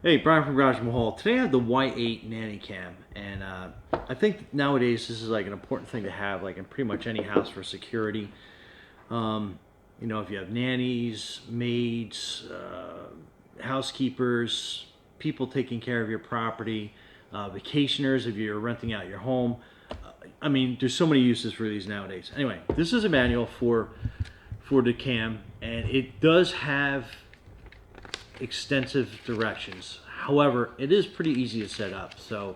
Hey, Brian from Garage Mahal. Today I have the Y8 Nanny Cam, and I think nowadays this is like an important thing to have, like in pretty much any house for security. Um, if you have nannies, maids, housekeepers, people taking care of your property, vacationers if you're renting out your home. I mean, there's so many uses for these nowadays. Anyway, this is a manual for the cam, and it does have extensive directions. However, it is pretty easy to set up. So,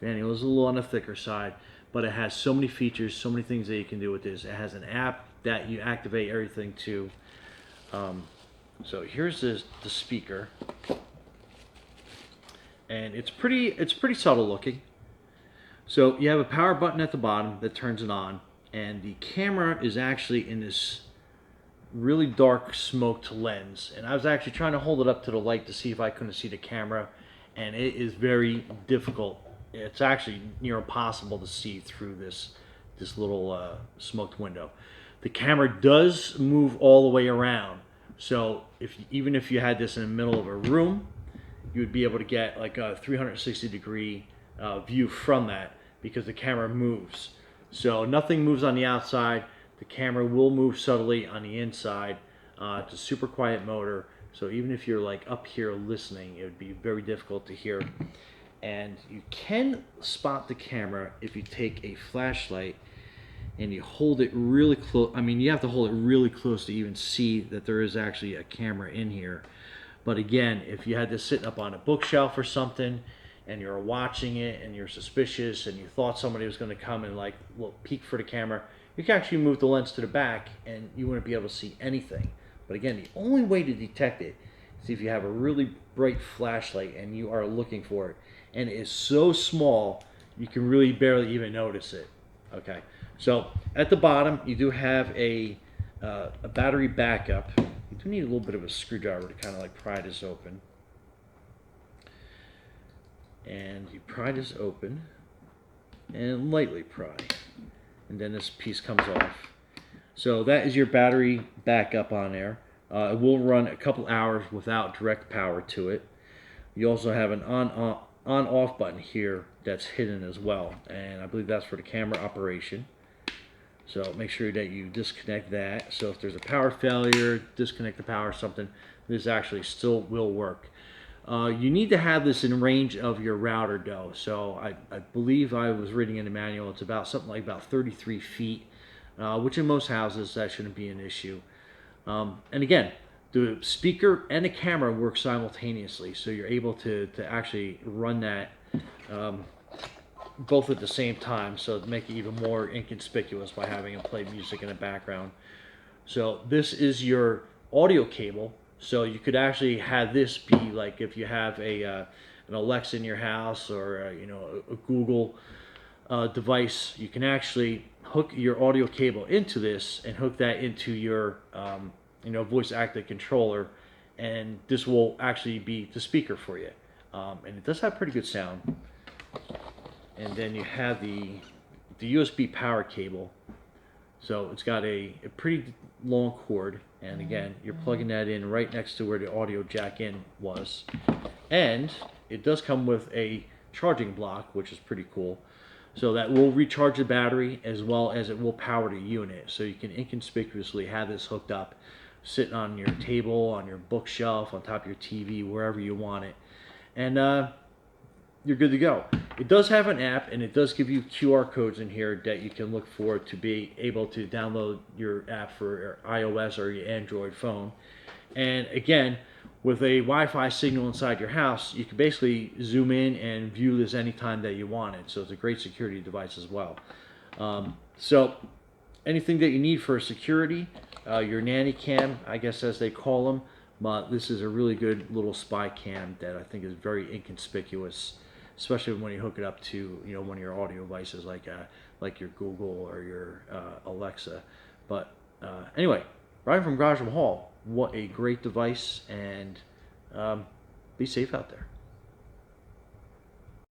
manual is a little on the thicker side, but it has so many features, so many things that you can do with this. It has an app that you activate everything to. So here's the speaker, and it's pretty subtle looking. So you have a power button at the bottom that turns it on, and the camera is actually in this really dark smoked lens, and I was actually trying to hold it up to the light to see if I couldn't see the camera, and it is very difficult. It's actually near impossible to see through this little smoked window. The camera does move all the way around, so even if you had this in the middle of a room, you would be able to get like a 360-degree view from that because the camera moves. So nothing moves on the outside. The camera will move subtly on the inside. It's a super quiet motor, so even if you're like up here listening, it would be very difficult to hear. And you can spot the camera if you take a flashlight and you hold it really close. I mean, you have to hold it really close to even see that there is actually a camera in here. But again, if you had this sitting up on a bookshelf or something, and you're watching it and you're suspicious and you thought somebody was going to come and like peek for the camera, you can actually move the lens to the back and you wouldn't be able to see anything. But again, the only way to detect it is if you have a really bright flashlight and you are looking for it. And it is so small, you can really barely even notice it. Okay, so at the bottom, you do have a battery backup. You do need a little bit of a screwdriver to kind of like pry this open. And you pry this open and lightly pry, and then this piece comes off. So that is your battery backup on there. It will run a couple hours without direct power to it. You also have an on-off button here that's hidden as well, and I believe that's for the camera operation. So make sure that you disconnect that. So if there's a power failure, disconnect the power or something, this actually still will work. You need to have this in range of your router though. So I believe I was reading in the manual, it's about something like about 33 feet, which in most houses that shouldn't be an issue. And again, the speaker and the camera work simultaneously, so you're able to actually run that both at the same time, so to make it even more inconspicuous by having it play music in the background. So this is your audio cable. So you could actually have this be like if you have an Alexa in your house or a Google device, you can actually hook your audio cable into this and hook that into your voice active controller, and this will actually be the speaker for you. And it does have pretty good sound. And then you have the USB power cable. So it's got a pretty long cord, and again, you're plugging that in right next to where the audio jack in was. And it does come with a charging block, which is pretty cool. So that will recharge the battery as well as it will power the unit. So you can inconspicuously have this hooked up, sitting on your table, on your bookshelf, on top of your TV, wherever you want it. And you're good to go. It does have an app, and it does give you QR codes in here that you can look for to be able to download your app for your iOS or your Android phone. And again, with a Wi-Fi signal inside your house, you can basically zoom in and view this anytime that you want it. So it's a great security device as well. So anything that you need for security, your nanny cam, I guess as they call them, but this is a really good little spy cam that I think is very inconspicuous, especially when you hook it up to one of your audio devices like your Google or your Alexa. But anyway, Ryan from Garage Hall, what a great device, and be safe out there.